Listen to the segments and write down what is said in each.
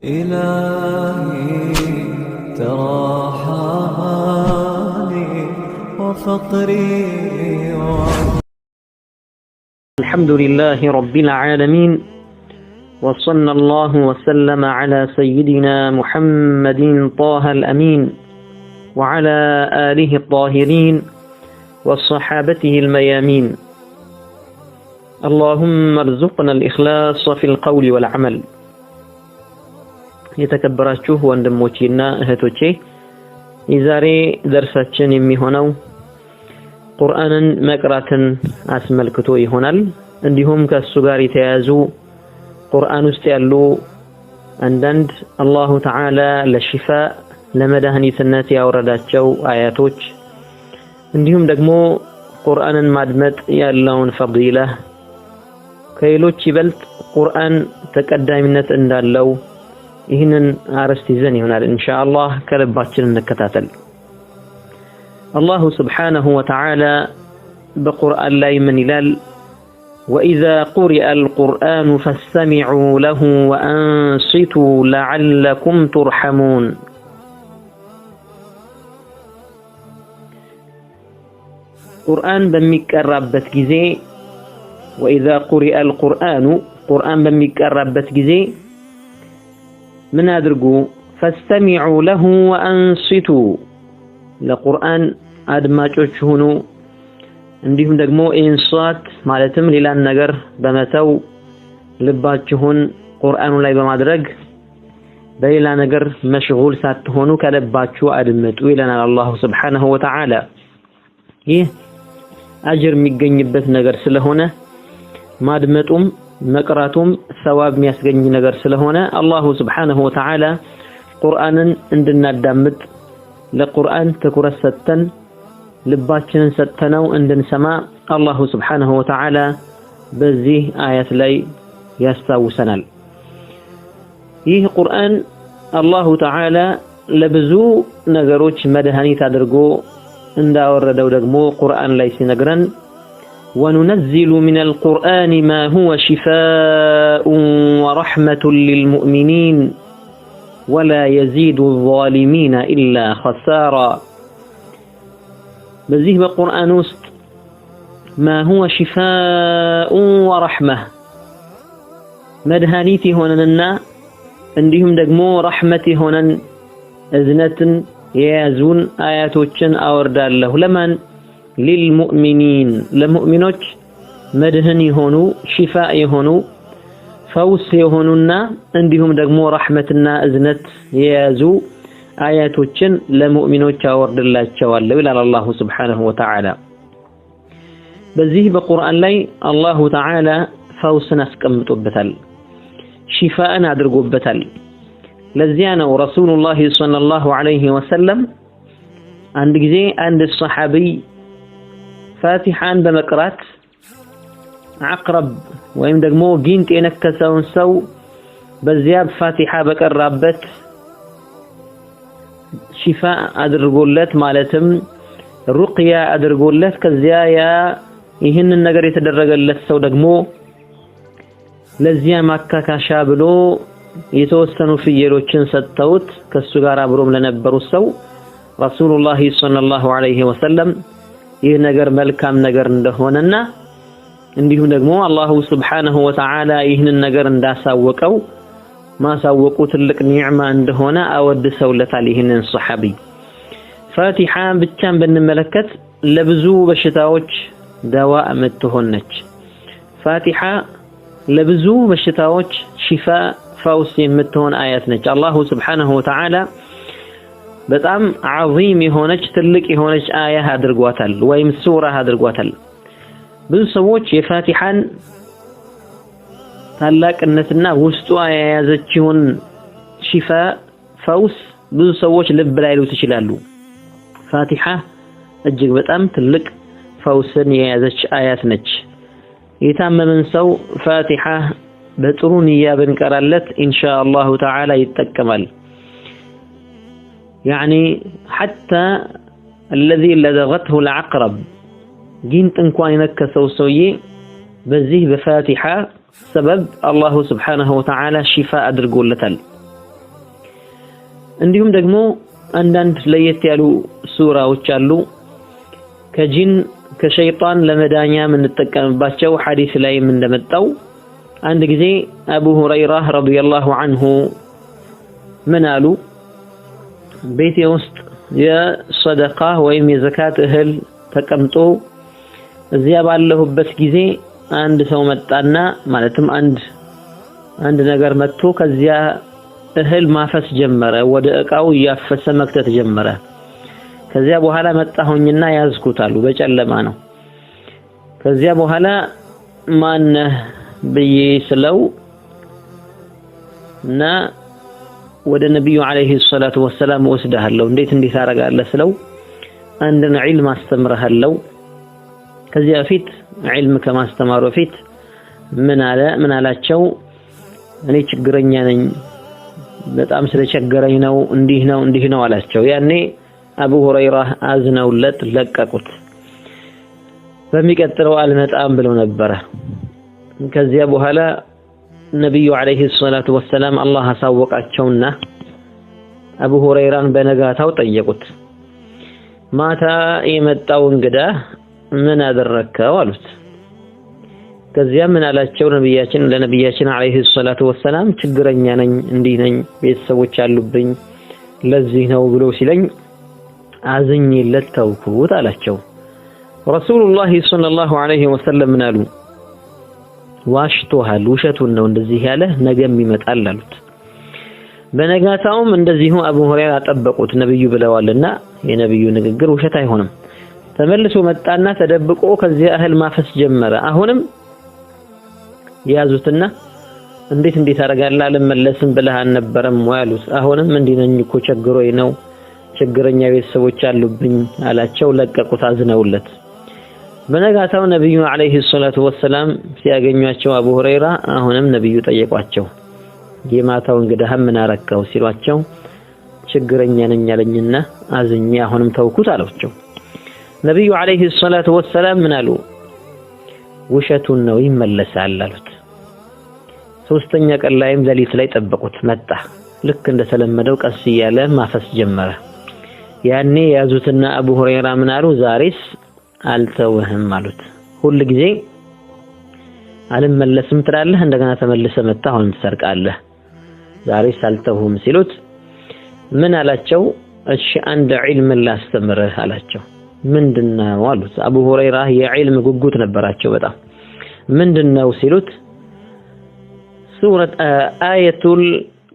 إلهي ترى حالي وفقري الحمد لله رب العالمين وصلى الله وسلم على سيدنا محمد طه الأمين وعلى آله الطاهرين وصحابته الميامين اللهم ارزقنا الإخلاص في القول والعمل. የተከበራችሁ ወንድሞቼና እህቶቼ የዛሬ ደርሳችን የሚሆነው ቁርአንን መቅራትን አስመልክቶ ይሆናል። እንዲሁም ከሱ ጋር የተያያዙ ቁርአን ውስጥ ያሉ አንዳንድ አላሁ ተዓላ ለሽፋ ለመድኃኒትነት ያወረዳቸው አያቶች እንዲሁም ደግሞ ቁርአንን ማድመጥ ያለውን ፈዲላ ከሌሎች ይበልጥ ቁርአን ተቀዳሚነት እንዳለው ይህንን አርዕስት ይዘን ይሆናል ኢንሻአላህ። ከልባችን እንከታተል። አላሁ ስብሓነሁ ወተዓላ በቁርአን ላይ ምን ይላል? وإذا قرئ القرآن فاستمعوا له وأنصتوا لعلكم ترحمون. قرآن بميقربت ጊዜ وإذا قرئ القرآن قرآن بميقربت ጊዜ من أدرجوا فاستمعوا له وأنصتوا لقرآن أدماجوش هنو عندهم دقمو إنصات مالتم للان نجر بمتو لباتشهن قرآن لا بمدرج بيلا نجر مشغول ساتهونو كلباتشو أدمتو إلى الله سبحانه وتعالى أجر ميجنبت نجر سلهونه ما أدمتهم مقراتهم ثواب ميسجن نجر سلهونه الله سبحانه وتعالى قرآنا عندنا الدمت لقرآن تكرس ستن لباتشن ستنو عندنا سماء الله سبحانه وتعالى بزيه آيات لي يستوسنال قرآن الله تعالى لبزو نجروش مدهني تدرجو عند وردو دقمو قرآن ليس نجرا وننزل من القرآن ما هو شفاء ورحمة للمؤمنين ولا يزيد الظالمين إلا خسارا. بزيه بقرآن وسط ما هو شفاء ورحمة مدهانيتي هنا عندهم دقمو رحمتي هنا أزنة يازون آياتوچن أوردال له لمن للمؤمنين لمؤمنوች መድህን ይሆኑ ሽፋ ይሆኑ ፈውስ ይሆኑና እንዲሁም ደግሞ ረህመትና እዝነት የያዙ አያቶችን ለሙእሚኖች አወርድላቸዋለሁ ይላል አላሁ Subhanahu Wa Ta'ala። በዚህ በቁርአን ላይ አላሁ ተዓላ ፈውስን አስቀምጦበታል፣ ሽፋን አድርጎበታል። ለዚያ ነው ረሱሉላህ ሰለላሁ ዐለይሂ ወሰለም አንድ ጊዜ አንድ ሰሃቢ ፋቲሃን በመቅራት አቅረብ ወይም ደግሞ ጊንጥ የነከሰውን ሰው በዚያ ፋቲሃ በቀራበት ሽፋ አድርጎለት ማለትም ሩቅያ አድርጎለት ከዚያ ይህንን ነገር የተደረገለት ሰው ደግሞ ለዚያ ማካካሻ ብሎ የተወሰኑ ፍየሎችን ሰጥተውት ከሱ ጋር አብሮም ለነበሩ ሰው ረሱሉላህ ሰለላሁ ዐለይሂ ወሰለም ይህ ነገር መልካም ነገር እንደሆነና እንዲሁም ደግሞ አላሁ Subhanahu Wa Ta'ala ይህንን ነገር እንዳሳወቀው ማሳወቁ ትልቅ ኒዕማ እንደሆነ አወድሰውለታል ይህንን ሱሐቢ። ፋቲሃ ብቻን ብንመለከት ለብዙ በሽታዎች ደዋ የምትሆነች ፋቲሃ ለብዙ በሽታዎች ሽፋ ፈውስ የምትሆን አያት ነች። አላሁ Subhanahu Wa Ta'ala በጣም عظيم የሆነች ትልቅ የሆነች አያ አድርጓታል ወይም ሱራ አድርጓታል። ብዙ ሰዎች የፋቲሃን ታላቅነትና ውስጧ የያዘችውን ሽፋ ፈውስ ብዙ ሰዎች ልብ ላይ ሊሉት ይችላሉ። ፋቲሃ እጅግ በጣም ትልቅ ፈውስን የያዘች አያት ነች። የታመመን ሰው ፋቲሃ በጥሩ ንያ ብንቀራለት ኢንሻአላሁ ተዓላ ይጠቀማል። يعني حتى الذي لدغته العقرب جنت እንኳን የነከሰው ሰውዬ በዚህ በፋቲሃ سبب الله سبحانه وتعالى شفاء أدرقولتال እንዲሁም ደግሞ አንዳንድ ለየት ያሉ ሱራዎች አሉ ከጂን ከሸይጣን ለመዳኛ የምንጠቀምባቸው ሐዲስ ላይም እንደመጣው አንድ ጊዜ አቡ ሁረይራ ረዲየላሁ ዐንሁ ምን አሉ ቤቴ ውስጥ የሰደቃ ወይም የዘካት እህል ተቀምጦ እዚያ ባለሁበት ጊዜ አንድ ሰው መጣና ማለትም አንድ ነገር መጥቶ ከዚያ እህል ማፈስ ጀመረ ወደ እቃው ያፈሰ መክተት ጀመረ ከዚያ በኋላ መጣሁኝና ያዝኩታሉ በጨለማ ነው ከዚያ በኋላ ማን ብዬ ስለው እና ወደ ነብዩ አለይሂ ሰላቱ ወሰለም ወስደሃለሁ እንዴት አረጋለህ ስለው አንድን ዒልም አስተምረሃለሁ ከዚያ በፊት ዒልም ከማስተማሩ በፊት ምን አላቸው እኔ ችግረኛ ነኝ በጣም ስለቸገረኝ ነው እንዲህ ነው አላቸው ያኔ አቡ ሁረይራ አዝነውለት ለቀቁት በሚቀጥለው አልመጣም ብለው ነበር ከዚያ በኋላ ነብዩ አለይሂ ሰላቱ ወሰለም አላህ አሳወቃቸውና አቡ ሁረይራን በነጋታው ጠየቁት ማታ የመጣው እንግዳ ምን አደረከው አሉት ከዚያ ምን አላቸው ለነብያችን አለይሂ ሰላቱ ወሰለም ችግረኛ ነኝ እንዲህ ነኝ ቤተሰቦች አሉብኝ ለዚህ ነው ብሎ ሲለኝ አዝኝለት ተውኩት አላቸው ረሱላህ ሰለላሁ ዐለይሂ ወሰለም አሉ ዋሽቶሃል ውሸቱን ነው እንደዚህ ያለ ነገም ይመጣል አሉት በነጋታውም እንደዚሁ አቡ ሁረይራ ጠበቁት ነብዩ ብለዋልና የነብዩ ንግግር ውሸት አይሆንም ተመልሶ መጣና ተደብቆ ከዚያ እህል ማፈስ ጀመረ አሁንም ያዙትና እንዴት አረጋለህ አልመለስም ብለህ አልነበረም ወያሉት አሁንም እንዲነኝ እኮ ቸግሮኝ ነው ችግረኛ ቤተሰቦች አሉብኝ አላቸው ለቀቁት አዝነውለት በነጋታው ነብዩ አለይሂ ሰላቱ ወሰለም ሲያገኟቸው አቡ ሁረይራ አሁንም ነብዩ ጠየቋቸው የማታው እንግዳህ ምን አረከው ሲሏቸው ችግረኛ ነኝ አለኝና አዝኜ አሁንም ተውኩት አላቸው ነብዩ አለይሂ ሰላቱ ወሰለም ምን አሉ ውሸቱን ነው ይመለሳል አሉት ሶስተኛ ቀን ላይም ሌሊት ላይ ጠበቁት መጣ ልክ እንደተለመደው ቀስ እያለ ማፈስ ጀመረ ያኔ ያዙትና አቡ ሁረይራ ምን አሉ ዛሬስ አልተውህም አሉት ሁሉ ጊዜ አልመለስም ትላለህ እንደገና ተመልሰ መጣ አሁን ትሰርቃለህ ዛሬስ አልተውህም ሲሉት ምን አላቸው እሺ አንድ ዒልም ላስተምርህ አላቸው ምንድነው አሉት አቡ ሁረይራ የዒልም ጉጉት ነበራቸው በጣም ምንድነው ሲሉት ሱረት አያቱል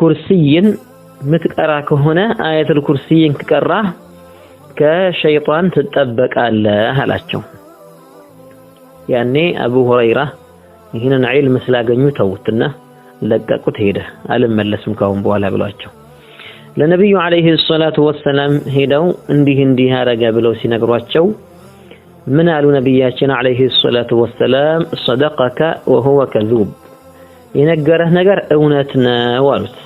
ኩርሲይን ምትቀራ ከሆነ አያቱል ኩርሲይን ከቀራ ከሸይጣን ትጠበቃለህ አላቸው ያኔ አቡ ሁረይራ ይህንን ዒልም ስላገኙ ተውትና ለቀቁት ሄደ አልመለስም ካሁን በኋላ ብሏቸው ለነብዩ አለይሂ ሰላቱ ወሰለም ሄደው እንዲህ አረጋ ብለው ሲነግሯቸው ምን አሉ ነብያችን አለይሂ ሰላቱ ወሰለም صدقك وهو كذوب የነገረህ ነገር እውነት ነው አሉት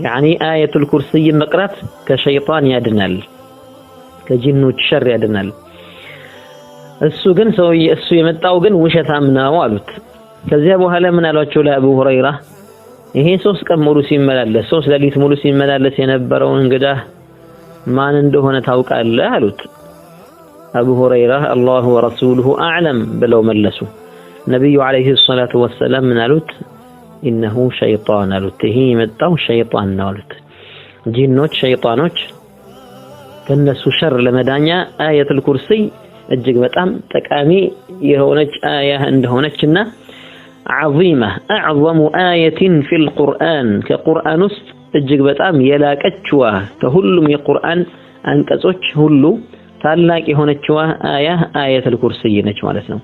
يعني آية الكرسي መቅራት ከሸይጣን ያድናል ከጂኖች ሸር ያድናል እሱ የመጣው ግን ውሸታም ነው አሉት ከዚያ በኋላ ምን አሏቸው ለአቡ ሁረይራ ይሄ 3 ቀን ሙሉ ሲመላለስ 3 ሌሊት ሙሉ ሲመላለስ የነበረው እንግዳ ማን እንደሆነ ታውቃለህ አሉት አቡ ሁረይራ አላሁ ወረሱሉሁ አዕለም ብለው መለሱ ነብዩ አለይሂ ሰላቱ ወሰለም ምን አሉት ኢነሁ ሸይጣን አሉት ይሄ የመጣው ሸይጣን ነው አሉት ጂኖች ሸይጣኖች ከነሱ ሸር ለመዳኛ አያቱል ኩርሲይ እጅግ በጣም ጠቃሚ የሆነች አያ እንደሆነችና عظيمة أعظم آية في القرآن كقرآن እጅግ በጣም የላቀችዋ ከሁሉም የቁርአን አንቀጾች ሁሉ ታላቅ የሆነችዋ አያቱል ኩርሲይ ነች ማለት ነው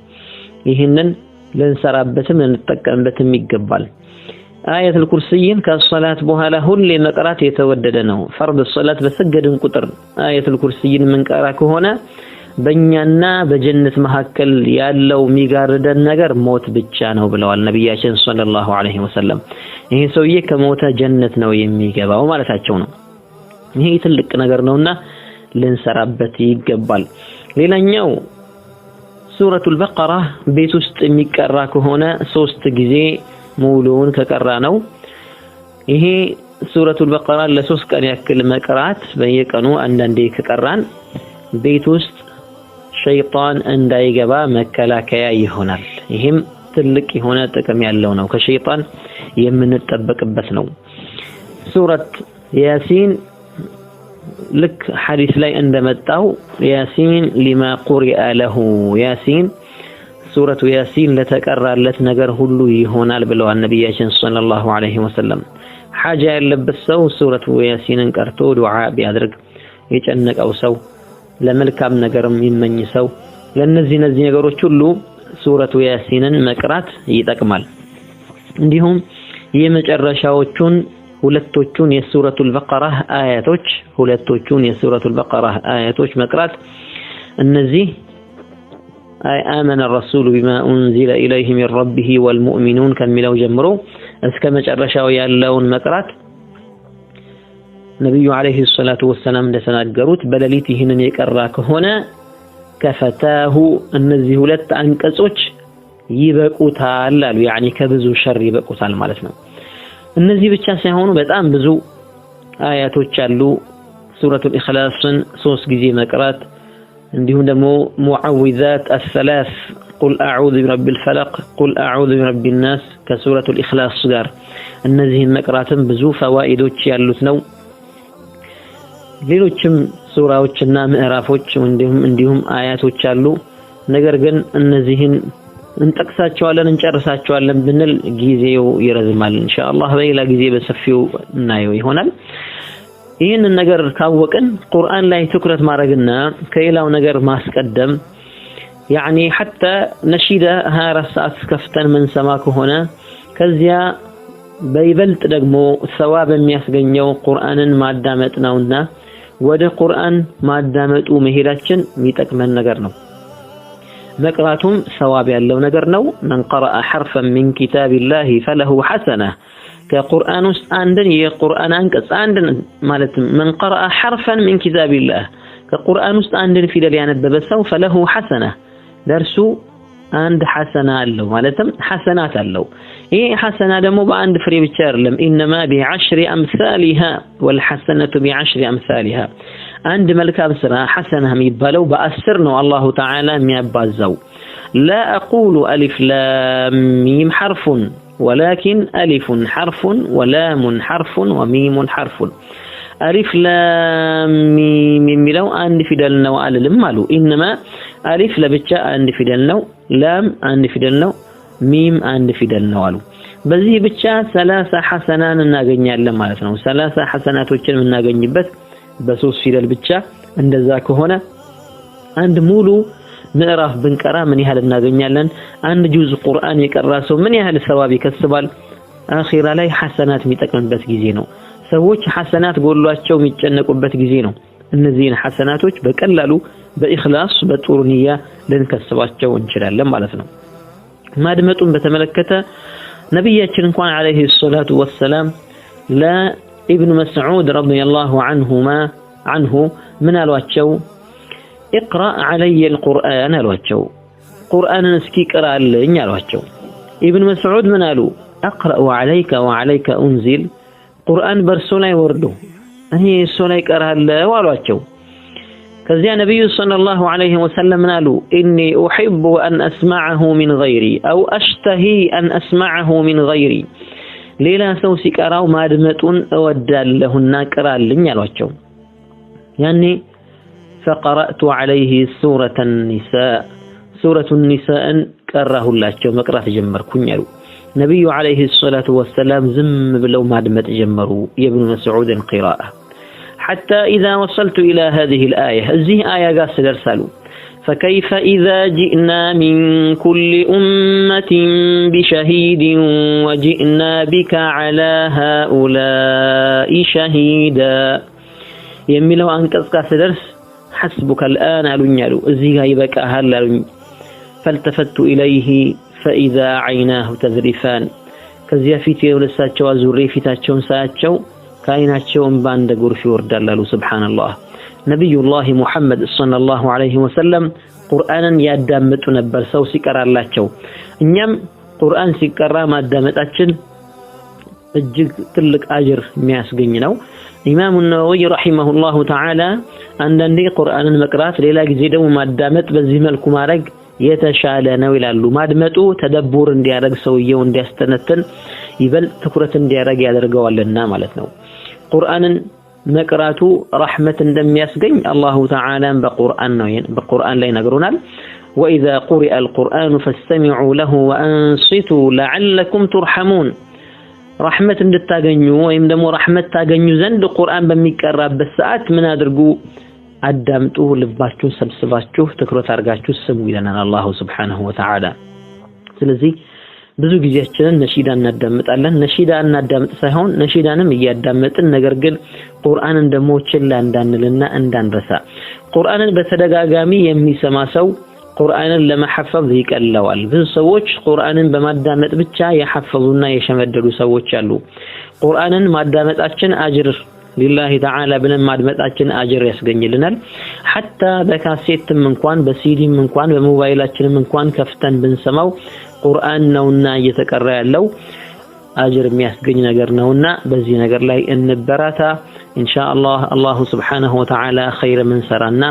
ይህንን ልንሰራበትም ልንጠቀምበትም ይገባል አያቱል ኩርሲይን ከሶላት በኋላ ሁሌ መቅራት የተወደደ ነው ፈርድ ሶላት በሰገድን ቁጥር አያቱል ኩርሲይን መንቀራ ከሆነ በእኛና በጀነት መካከል ያለው ሚጋርደን ነገር ሞት ብቻ ነው ብለዋል ነብያችን ሰለላሁ ዐለይሂ ወሰለም ይሄ ሰውዬ ከሞተ ጀነት ነው የሚገባው ማለታቸው ነው ይሄ ትልቅ ነገር ነውና ልንሰራበት ይገባል ሌላኛው ሱረቱል በቀራ ቤት ውስጥ የሚቀራ ከሆነ 3 ጊዜ ሙሉውን ከቀራ ነው ይሄ ሱረቱል በቀራ ለሶስት ቀን ያክል መቅራት በየቀኑ አንዳንዴ ከቀራን ቤት ውስጥ ሸይጣን እንዳይገባ መከላከያ ይሆናል። ይሄም ትልቅ የሆነ ጥቅም ያለው ነው። ከሸይጣን የምንጠበቅበት ነው። ሱረት ያሲን ልክ ሐዲስ ላይ እንደመጣው ያሲን ሊማ ቁሪአ ለሁ ያሲን ሱረቱ ያሲን ለተቀራለት ነገር ሁሉ ይሆናል ብለዋል ነብያችን ሰለላሁ ዐለይሂ ወሰለም። ሐጃ ያለበት ሰው ሱረቱ ያሲንን ቀርቶ ዱዓ ቢያደርግ የጨነቀው ሰው ለመልካም ነገርም የሚመኝ ሰው ለነዚህ ነገሮች ሁሉ ሱረቱ ያሲንን መቅራት ይጠቅማል። እንዲሁም የመጨረሻዎቹን ሁለቶቹን የሱረቱል በቀራ አያቶች መቅራት እነዚህ آمن الرسول بما أنزل إليه من ربه والمؤمنون كملوا جمروا እስከ መጨረሻው ያለውን መቅራት ነብዩ አለይሂ ሰላቱ ወሰለም እንደተናገሩት በሌሊት ይህንን የቀራ ከሆነ ከፈታሁ እነዚህ ሁለት አንቀጾች ይበቁታል አሉ። ያኒ ከብዙ ሸር ይበቁታል ማለት ነው። እነዚህ ብቻ ሳይሆኑ በጣም ብዙ አያቶች አሉ። ሱረቱል ኢኽላስን 3 ጊዜ መቅራት እንዲሁም ደግሞ ሙዓዊዛት الثلاث قل اعوذ برب الفلق قل اعوذ برب الناس ከሱረቱል ኢኽላስ ጋር እነዚህን መቅራትም ብዙ ፈዋኢዶች ያሉት ነው። ሌሎችም ሱራዎችና ምዕራፎች እንዲሁም አያቶች አሉ። ነገር ግን እነዚህን እንጠቅሳቸዋለን እንጨርሳቸዋለን ብንል ጊዜው ይረዝማል። ኢንሻአላህ በሌላ ጊዜ በሰፊው እናየው ይሆናል። ይህን ነገር ካወቅን ቁርአን ላይ ትኩረት ማድረግና ከሌላው ነገር ማስቀደም ያኒ حتى ነሺዳ 24 ሰዓት ከፍተን መንሰማ ከሆነ ከዚያ በይበልጥ ደግሞ ሰዋብ የሚያስገኘው ቁርአንን ማዳመጥ ነውና ወደ ቁርአን ማዳመጡ መሄዳችን የሚጠቅመን ነገር ነው። መቅራቱም ሰዋብ ያለው ነገር ነው። من قرأ حرفا من كتاب الله فله حسنة كقرآن عندن የቁርአን አንቀጽ አንድን ማለት من قرأ حرفا من كتاب الله كقرآن عندن ፊደል ያነበበ ሰው فله حسنة درس عند حسنة አለው ማለትም ሐሰናት አለው። ይሄ ሐሰና ደግሞ በአንድ ፍሬ ብቻ አይደለም انما بعشر امثالها والحسنة بعشر امثالها عند መልካም ስራ ሐሰና የሚባለው በ10 ነው አላሁ ተዓላ የሚያባዛው። لا اقول الف لام ميم حرف ولكن الف حرف ولام حرف وميم حرف الف لام ميم የሚለው አንድ ፊደል ነው አልልም አሉ። انما الف ለብቻ አንድ ፊደል ነው፣ ላም አንድ ፊደል ነው፣ ሚም አንድ ፊደል ነው አሉ። በዚህ ብቻ 30 ሐሰናን እናገኛለን ማለት ነው። 30 ሐሰናቶችን እናገኝበት በ3 ፊደል ብቻ። እንደዛ ከሆነ አንድ ሙሉ ምዕራፍ ብንቀራ ምን ያህል እናገኛለን? አንድ ጁዝ ቁርአን የቀራ ሰው ምን ያህል ሰዋብ ይከስባል? አኺራ ላይ ሐሰናት የሚጠቅምበት ጊዜ ነው። ሰዎች ሐሰናት ጎሏቸው የሚጨነቁበት ጊዜ ነው። እነዚህን ሐሰናቶች በቀላሉ በኢኽላስ በጥሩ ንያ ልንከስባቸው እንችላለን ማለት ነው። ማድመጡን በተመለከተ ነብያችን እንኳን አለይሂ ሰላቱ ወሰለም ለኢብኑ መስዑድ ረዲየላሁ عنه ምን አሏቸው? اقرأ علي القرآن አሏቸው። ቁርአንን እስኪ ቅራልኝ አሏቸው። ኢብኑ መስዑድ ምን አሉ? اقرأ عليك وعليك انزل ቁርአን በርሶ ላይ ወርዶ እኔ እሱ ላይ ቀራለሁ አሏቸው። ከዚያ ነብዩ ሰለላሁ ዐለይሂ ወሰለም ምን አሉ? اني احب ان اسمعه من غيري او اشتهي ان اسمعه من غيري ሌላ ሰው ሲቀራው ማድመጡን እወዳለሁና ቅራልኝ አሏቸው። ያኔ فقرأت عليه سورة النساء ቀራሁላቸው መቅራት ጀመርኩኝ አሉ። ነብዩ አለይሂ ሰላቱ ወሰለም ዝም ብለው ማድመጥ ጀመሩ የኢብኑ መስዑድ القراءة حتى إذا وصلت إلى هذه الآية هذه آية قاس درسالو فكيف إذا جئنا من كل أمة بشهيد وجئنا بك على هؤلاء شهيدا يميلو أنكس قاس درس حسبك الآن ألنيالو الزيغا يبكى هلالو فالتفت إليه فإذا عيناه تذرفان كزيافيتي ولساتشو وزوري فيتاتشو ساتشو كايناتشو باند غورفي وردالالو سبحان الله نبي الله محمد صلى الله عليه وسلم قرآنا يادامتو نبر سو سيقرالاتشو እኛም ቁርአን ሲቀራ ማዳመጣችን እጅግ ትልቅ አጅር የሚያስገኝ ነው። ኢማሙ ነወዊ ረሂመሁላሁ ተዓላ አንዳንዴ ቁርአንን መቅራት ሌላ ጊዜ ደግሞ ማዳመጥ በዚህ መልኩ ማድረግ የተሻለ ነው ይላሉ። ማድመጡ ተደቡር እንዲያደርግ ሰውየው እንዲያስተነትን ይበልጥ ትኩረት እንዲያደርግ ያደርገዋልና ማለት ነው። ቁርአንን መቅራቱ ረህመት እንደሚያስገኝ አላሁ ተዓላ በቁርአን ላይ ነግሮናል። وإذا قرئ القرآن فاستمعوا له وأنصتوا لعلكم ترحمون رحمة እንድታገኙ ወይም ደግሞ ረህመት ታገኙ ዘንድ ቁርአን በሚቀራበት ሰዓት ምን አድርጉ? አዳምጡ፣ ልባችሁን ሰብስባችሁ ትኩረት አድርጋችሁ ስሙ ይለናል አላሁ ሱብሓነሁ ወተዓላ። ስለዚህ ብዙ ጊዜያችንን ነሺዳ እናዳምጣለን። ነሺዳ እናዳምጥ ሳይሆን ነሺዳንም እያዳመጥን ነገር ግን ቁርአንን ደግሞ ችላ እንዳንልና እንዳንረሳ። ቁርአንን በተደጋጋሚ የሚሰማ ሰው ቁርአንን ለመሐፈዝ ይቀለዋል። ብዙ ሰዎች ቁርአንን በማዳመጥ ብቻ የሐፈዙና የሸመደዱ ሰዎች አሉ። ቁርአንን ማዳመጣችን አጅር ሊላሂ ተዓላ ብለን ማድመጣችን አጅር ያስገኝልናል። ሐታ በካሴትም እንኳን በሲዲም እንኳን በሞባይላችንም እንኳን ከፍተን ብንሰማው ቁርአን ነውና እየተቀራ ያለው አጅር የሚያስገኝ ነገር ነውና በዚህ ነገር ላይ እንበራታ። ኢንሻአላህ አላሁ ሱብሓነሁ ወተዓላ ኸይር ምን ሰራና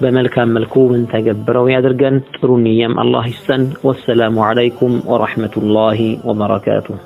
በመልካም መልኩ ምን ተገብረው ያድርገን። ጥሩ ንያም አላህ ይስጠን። ወሰላሙ ዐለይኩም ወረሕመቱላሂ ወበረካቱሁ።